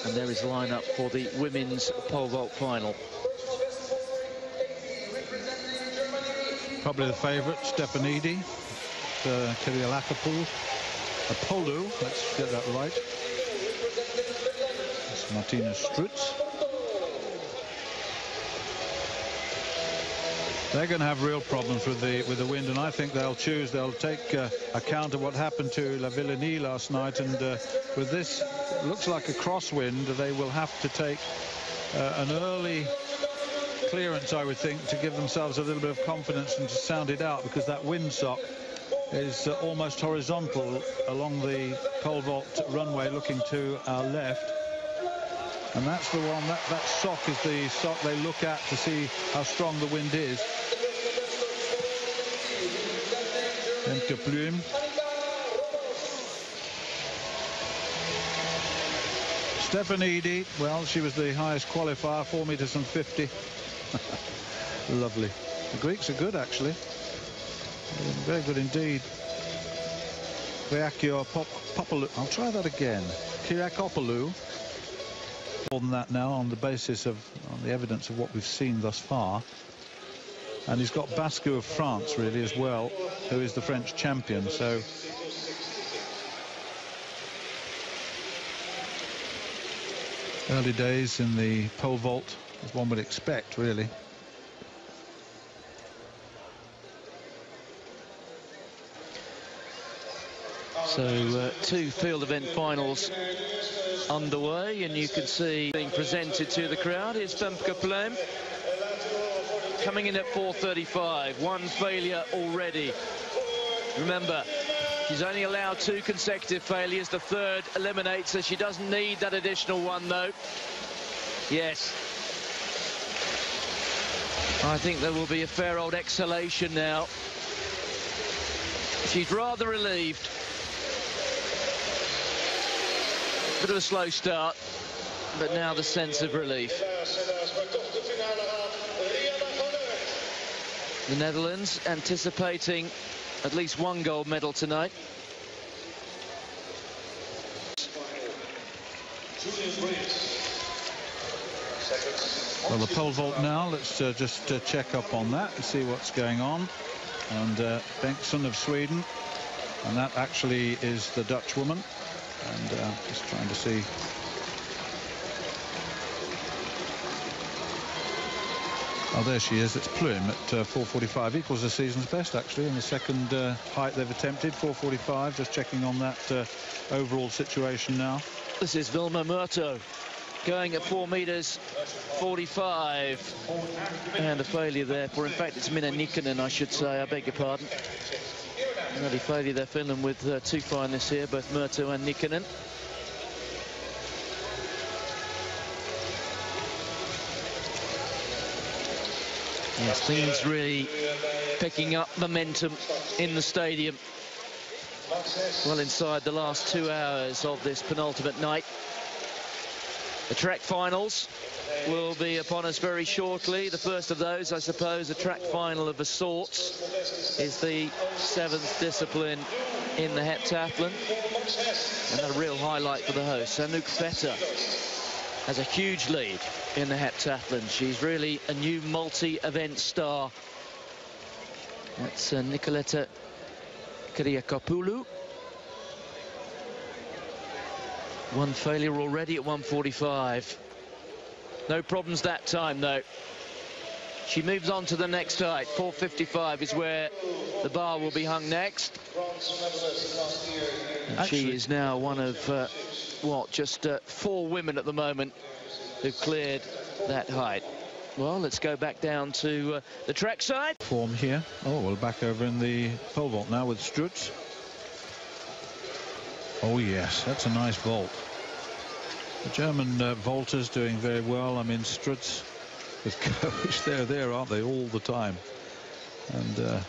And there is lineup for the women's pole vault final. Probably the favourite, Stefanidi, Kyriakopoulos, Apollo, let's get that right. It's Martina Strutz. They're going to have real problems with the wind, and I think they'll take account of what happened to La Villenie last night, and with this, looks like a crosswind, they will have to take an early clearance, I would think, to give themselves a little bit of confidence and to sound it out, because that windsock is almost horizontal along the pole vault runway looking to our left. And that's the one, that sock is the sock they look at to see how strong the wind is. Femke Pluim. Stefanidi, well, she was the highest qualifier, 4 meters and 50. Lovely. The Greeks are good, actually. Very good indeed. Kyriakopoulos. I'll try that again. Kyriakopoulos. More than that now on the basis of the evidence of what we've seen thus far. And he's got Bascu of France really as well, who is the French champion. So early days in the pole vault, as one would expect, really. So two field event finals underway, and you can see being presented to the crowd. Here's Femke Pluim coming in at 4:35. One failure already. Remember, she's only allowed 2 consecutive failures. The third eliminates her. She doesn't need that additional one, though. Yes. I think there will be a fair old exhalation now. She's rather relieved. Bit of a slow start, but now the sense of relief. The Netherlands anticipating at least 1 gold medal tonight. Well, the pole vault now, let's just check up on that and see what's going on. And Bengtsson of Sweden, and that actually is the Dutch woman. And just trying to see. Oh, there she is. It's Pluim at 4:45, equals the season's best actually in the second height they've attempted, 4:45. Just checking on that overall situation now. This is Vilma Murto going at 4 meters 45, and a failure there for, in fact, it's Minna Nikkanen, I should say. I beg your pardon. Another failure there, Finland, with 2 finalists here, both Murto and Nikkanen. Yes, things really picking up momentum in the stadium. Well inside the last 2 hours of this penultimate night. The track finals will be upon us very shortly. The first of those, I suppose, a track final of a sort, is the 7th discipline in the heptathlon. And a real highlight for the hosts. Anouk Vetter has a huge lead in the heptathlon. She's really a new multi-event star. That's Nicoletta Kyriakopoulos. 1 failure already at 1:45. No problems that time, though. She moves on to the next height. 4:55 is where the bar will be hung next. And she is now one of, what, just 4 women at the moment who've cleared that height. Well, let's go back down to the track side. Form here. Oh, well, back over in the pole vault now with Strutz. Oh, yes, that's a nice vault. The German vaulters doing very well. I mean, Strutz with coach, they're there, aren't they, all the time. And the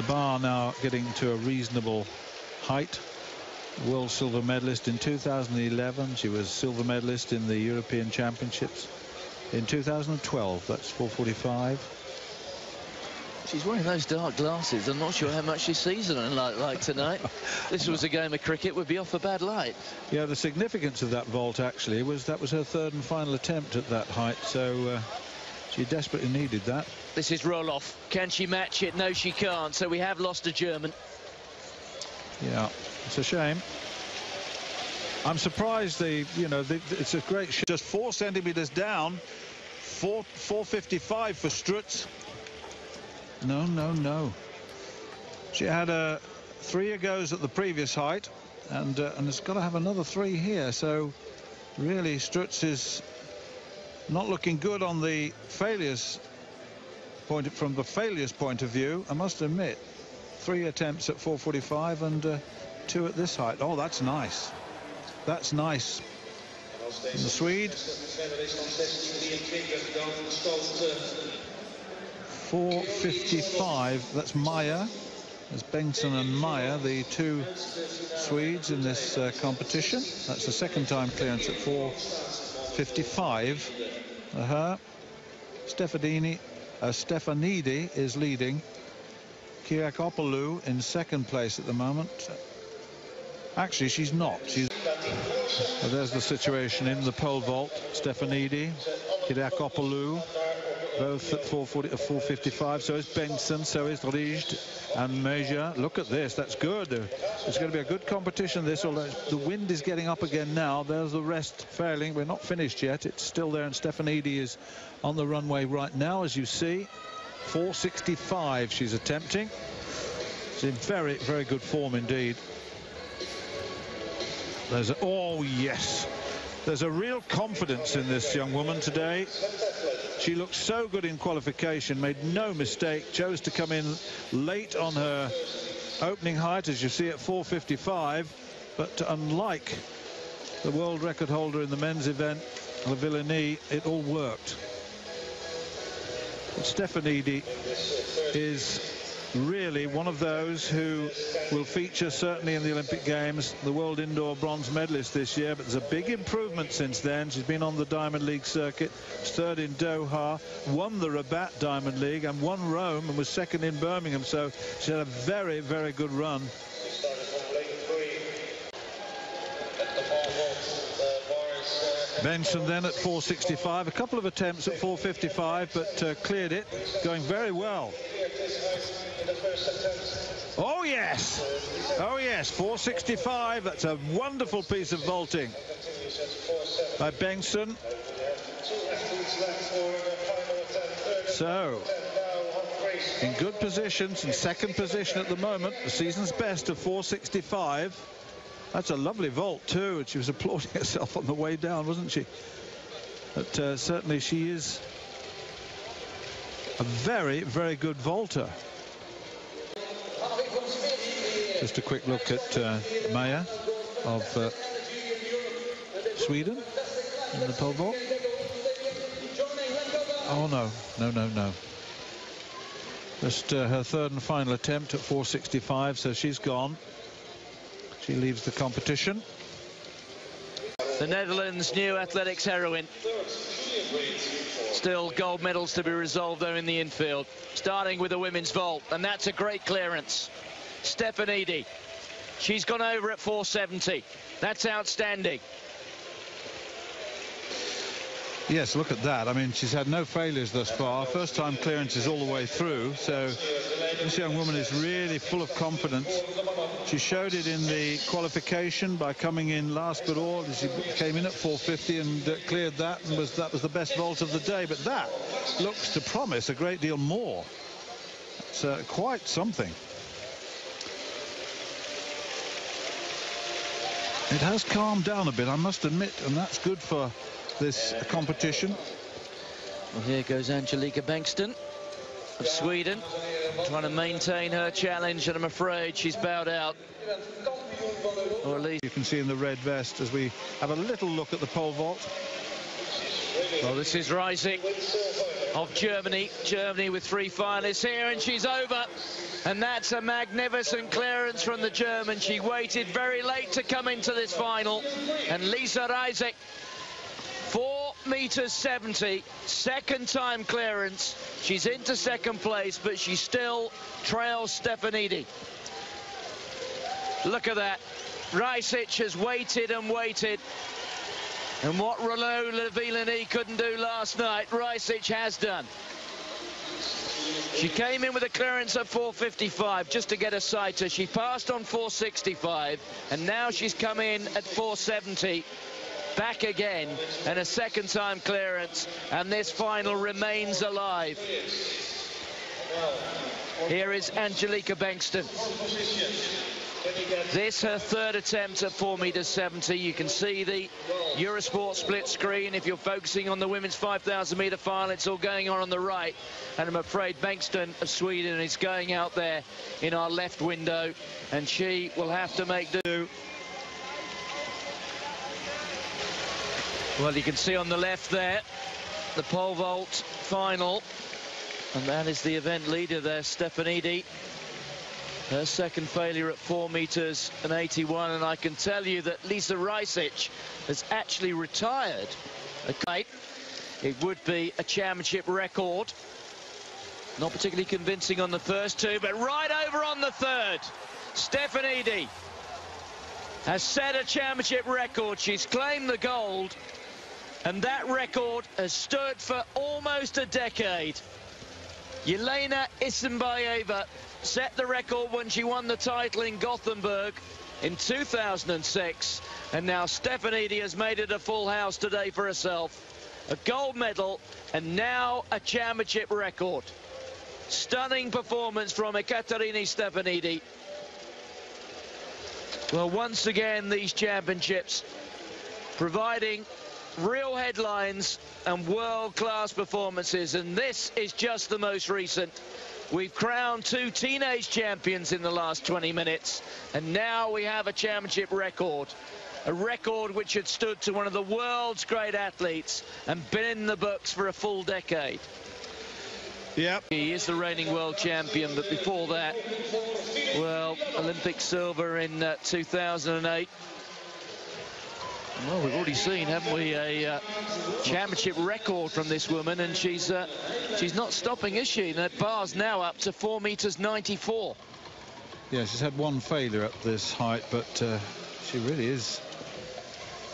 bar now getting to a reasonable height. World silver medalist in 2011. She was silver medalist in the European Championships in 2012. That's 4:45. She's wearing those dark glasses. I'm not sure how much she sees them like tonight. This was a game of cricket, would be off a bad light. Yeah, the significance of that vault actually was that was her third and final attempt at that height, so she desperately needed that. This is Roloff. Can she match it? No, she can't. So we have lost a German. Yeah, it's a shame. I'm surprised it's a great shot. Just 4 centimeters down. 455 for Strutz. No. She had 3 goes at the previous height, and it's got to have another 3 here. So really, Strutz is not looking good on the failures point. From the failures point of view, I must admit, 3 attempts at 445 and 2 at this height. Oh, that's nice. That's nice. And the Swede. 455. That's Meyer. There's Bengtsson and Meyer, the 2 Swedes in this competition. That's the second time clearance at 455 for her. Stefanidi is leading. Kyriakopoulou in second place at the moment. Actually, she's not. Well, there's the situation in the pole vault. Stefanidi, Kyriakopoulou, both at 455. So is Bengtsson, so is Rijt and Meja. Look at this. That's good. It's going to be a good competition, this, although the wind is getting up again now. There's the rest failing. We're not finished yet. It's still there, and Stefanidi is on the runway right now, as you see. 465 she's attempting. She's in very, very good form indeed. Oh, yes. There's a real confidence in this young woman today. She looked so good in qualification, made no mistake, chose to come in late on her opening height, as you see, at 455. But unlike the world record holder in the men's event, La Villenie, it all worked. But Stefanidi is really one of those who will feature certainly in the Olympic Games, the world indoor bronze medalist this year, but there's a big improvement since then. She's been on the Diamond League circuit, third in Doha, won the Rabat Diamond League and won Rome and was second in Birmingham, so she had a very, very good run. Bengtsson then at 465, a couple of attempts at 455, but cleared it, going very well. Oh yes, 465. That's a wonderful piece of vaulting by Bengtsson. So in good positions, in second position at the moment, the season's best of 465. That's a lovely vault too, and she was applauding herself on the way down, wasn't she? But certainly she is a very, very good vaulter. Just a quick look at Meyer of Sweden in the pole vault. Oh no. Just her third and final attempt at 465, so she's gone. She leaves the competition. The Netherlands' new athletics heroine. Still gold medals to be resolved there in the infield. Starting with the women's vault, and that's a great clearance. Stefanidi, she's gone over at 470. That's outstanding. Yes, look at that. I mean, she's had no failures thus far. First time clearances all the way through. So this young woman is really full of confidence. She showed it in the qualification by coming in last but all. She came in at 450 and cleared that, and that was the best vault of the day. But that looks to promise a great deal more. It's quite something. It has calmed down a bit, I must admit, and that's good for this competition. Well, here goes Angelika Bengtsson of Sweden, trying to maintain her challenge, and I'm afraid she's bowed out. Or at least you can see in the red vest as we have a little look at the pole vault. Well, this is Rising of Germany. Germany with 3 finalists here, and she's over. And that's a magnificent clearance from the German. She waited very late to come into this final. And Lisa Reisig, 4 meters 70, second time clearance. She's into second place, but she still trails Stefanidi. Look at that. Rysic has waited and waited. And what Renaud Lavillenie couldn't do last night, Rysic has done. She came in with a clearance at 4:55 just to get a sighter. She passed on 4:65, and now she's come in at 4:70. Back again, and a second time clearance, and this final remains alive. Here is Angelica Bengtsson. This her third attempt at 4 meters 70. You can see the Eurosport split screen. If you're focusing on the women's 5,000 meter final, it's all going on the right, and I'm afraid Bengtsson of Sweden is going out there in our left window, and she will have to make do. Well, you can see on the left there the pole vault final, and that is the event leader there, Stefanidi. Her second failure at 4 meters and 81, and I can tell you that Lisa Rysic has actually retired. Okay, it would be a championship record. Not particularly convincing on the first two, but right over on the third. Stefanidi has set a championship record. She's claimed the gold, and that record has stood for almost a decade. Yelena Isinbayeva set the record when she won the title in Gothenburg in 2006, and now Stefanidi has made it a full house today for herself. A gold medal and now a championship record. Stunning performance from Ekaterini Stefanidi. Well, once again, these championships providing real headlines and world-class performances, and this is just the most recent. We've crowned 2 teenage champions in the last 20 minutes, and now we have a championship record. A record which had stood to one of the world's great athletes and been in the books for a full decade. Yep. He is the reigning world champion, but before that, well, Olympic silver in 2008. Well, we've already seen, haven't we, a championship record from this woman, and she's not stopping, is she? That bar's now up to 4 meters 94. Yeah, she's had one failure at this height, but she really is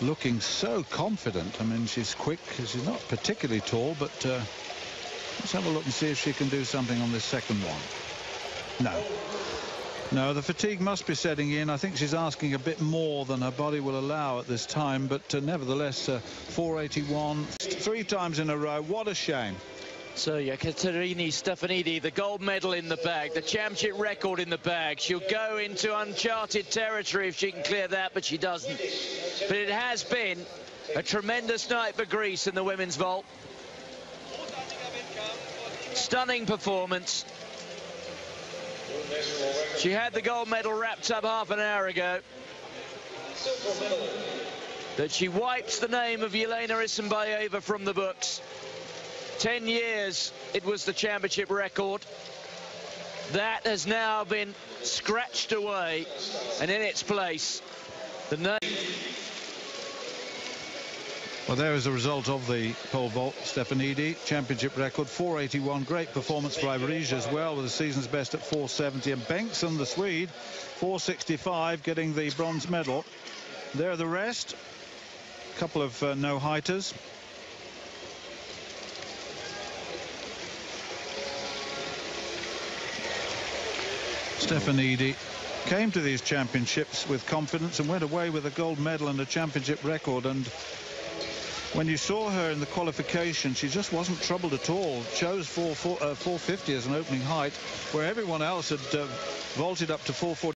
looking so confident. I mean, she's quick. She's not particularly tall, but let's have a look and see if she can do something on this second one. No, the fatigue must be setting in. I think she's asking a bit more than her body will allow at this time, but nevertheless, 4:81 3 times in a row. What a shame. So Ekaterini Stefanidi, the gold medal in the bag, the championship record in the bag. She'll go into uncharted territory if she can clear that, but she doesn't. But it has been a tremendous night for Greece in the women's vault. Stunning performance. She had the gold medal wrapped up half an hour ago. But she wipes the name of Yelena Isinbayeva from the books. 10 years it was the championship record. That has now been scratched away, and in its place, the name. Well, there is the result of the pole vault. Stefanidi, championship record, 4:81. Great performance by Rige as well, with the season's best at 4:70. And Bengtsson, the Swede, 4:65, getting the bronze medal. There are the rest. A couple of no-highters. Stefanidi came to these championships with confidence and went away with a gold medal and a championship record, and when you saw her in the qualification, she just wasn't troubled at all. Chose 450 as an opening height, where everyone else had vaulted up to 440.